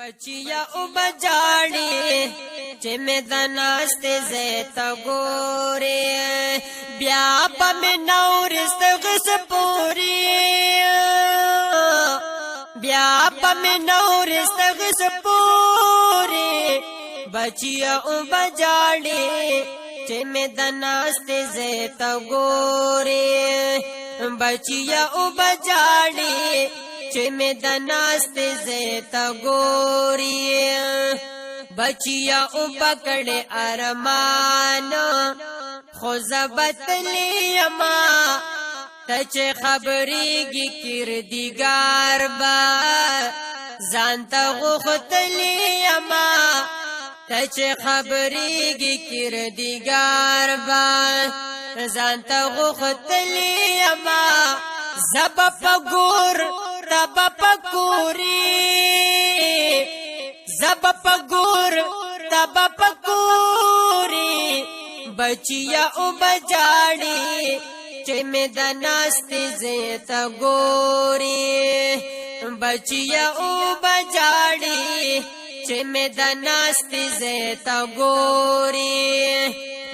बचिया ओ बजाड़ी चे में दनास्ते ज़ेता गोरे ब्याप में नौरिस्त गस पूरी ब्याप में नौरिस्त गस पूरी बचिया ओ बजाड़ी चे में दनास्ते ज़ेता गोरे बचिया ओ बजाड़ी चे में दनास्ते ज़ेता गोरी बचिया ओ पकड़े अरमान खुजबत लियमा तचे खबरी गी किरदिगार बा जानता गुखत लियमा तचे खबरी गी किरदिगार बा जानता गुखत लियमा जब पगोर तब पकोरी जब पगोर तब पकोरी बचिया ओ बजाड़ी चे में दनास्ते ज़ेता गोरी बचिया ओ बजाड़ी चे में दनास्ते ज़ेता गोरी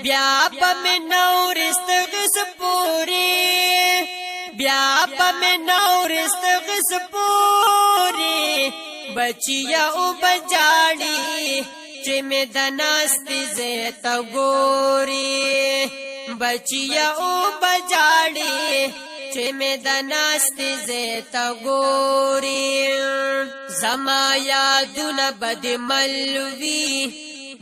ब्याप में नौरिस्त गस पूरी ब्याप में नौरिस्त गस पूरी बचिया ओ बजाड़ी चे में दनास्ते ज़ेता गोरी बचिया ओ बजाड़ी चे में दनास्ते ज़ेता गोरी जमा यादुन बद मलवी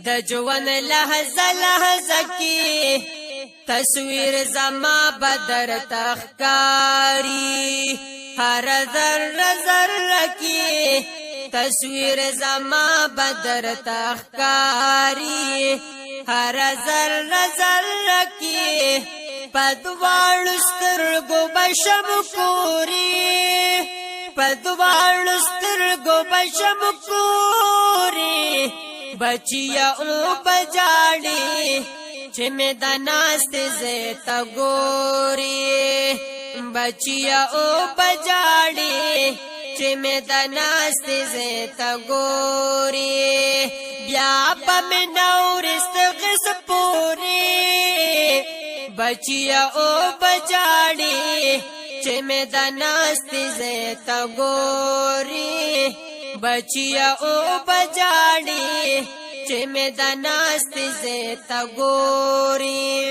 द जवन लहज़ा लहज़ा की तस्वीर जमा बदर तख्कारी हर ज़र्रा ज़र्रा की तस्वीर जमा बदर तख्कारी हर ज़र्रा ज़र्रा की पदवालुस्तर गो बशम कोरी पदवालुस्तर गो बशम कोरी बचिया ओ बजाड़ी चे में दनास्ते ज़ेता गोरी बचिया ओ बजाड़ी चे में दनास्ते ज़ेता गोरी ब्याप में नौरिस्त गस पूरी बचिया ओ बजाड़ी चे में दनास्ते ज़ेता गोरी बचिया ओ बजाड़ी चे में दनास्ते ज़ेता गोरी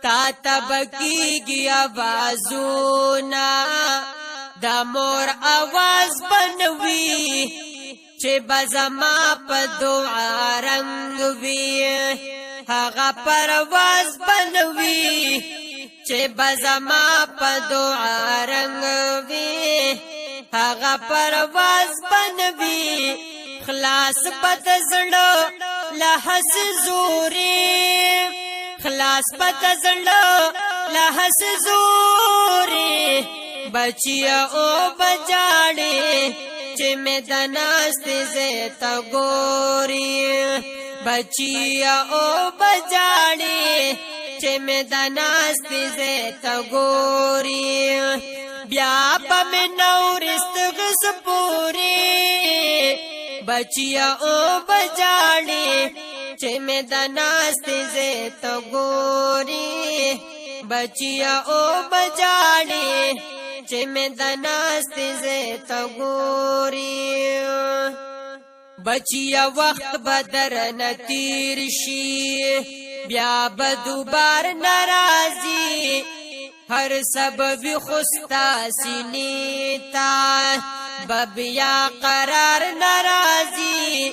तातब की गया आवाज़ोना दामोर आवाज बनवी चे बज़मा पदुआ रंगवी हागा परवाज बनवी चे बज़मा पदुआ रंगवी हागा परवाज बनवी खलास पतज़ड़ो लहस जोरी खलास पतज़ड़ो लहस जोरी बचिया ओ बजाड़ी चे में दनास्ते ज़ेता गोरी बचिया ओ बजाड़ी चे में दनास्ते ज़ेता गोरी ब्याप में नौरिस्त गस पूरी बचिया ओ बजाड़ी चे में दनास्ते ज़ेता गोरी बचिया ओ बजाड़ी चे में दनास्ते ज़ेता गोरी बचिया वक्त बदर न तीरशी ब्या बदुबार नाराजी हर सबब खुस्ता सीनेता बबिया करार नाराजी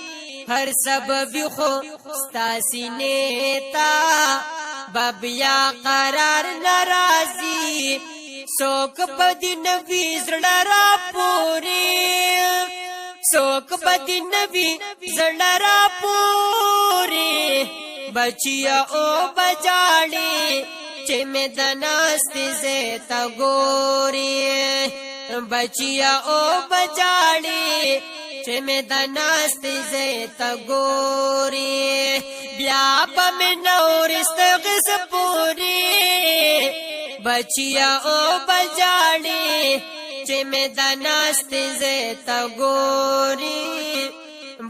हर सबब खुस्ता सीनेता बबिया करार नाराजी सोक बदी नबी ज़ड़ा पूरी सोक बदी नबी ज़ड़ा पूरी बचिया ओ बजाड़ी चे में दनास्ते ज़ेता गोरी बचिया ओ बजाड़ी चे में दनास्ते ज़ेता गोरी ब्याप में नौरिस्त गस पूरी बचिया ओ बजाड़ी چې مې د ناستې ځای ته ګوري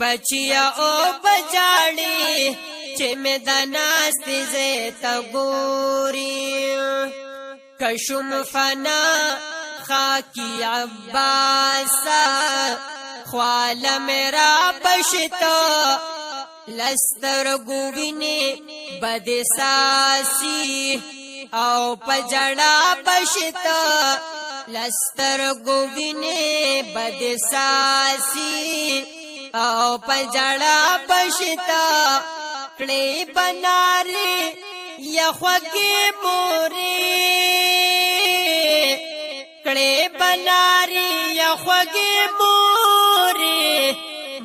بچیا او بجاړي چې مې د ناستې ځای ته ګوري کشم فنا خاکی عباسا خواله میرا بشتا لستر گوینه بد ساسی او پجڑا بشتا لستر گوینه بد ساسی او پجڑا بشتا کڑی بناری یخوکی موری کڑی بناری یخوکی موری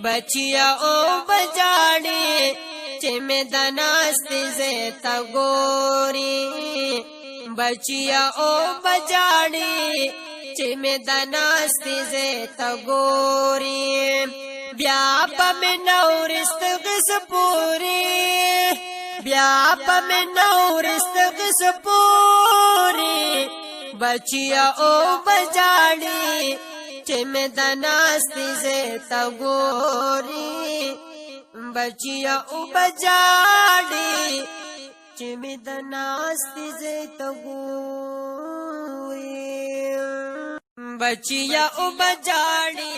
بچیا او بجاڑی چې مې د ناستې ځای ته ګوري بچیا او بجاړي چې مې د ناستې ځای ته ګوري بیا په مې نورست غس پوري بیا په مې نورست غس پوري بچیا او بجاړي چې مې د ناستې ځای ته ګوري بچیا او بجاړي چې مې د ناستې ځای ته ګوري بچیا او بجاړي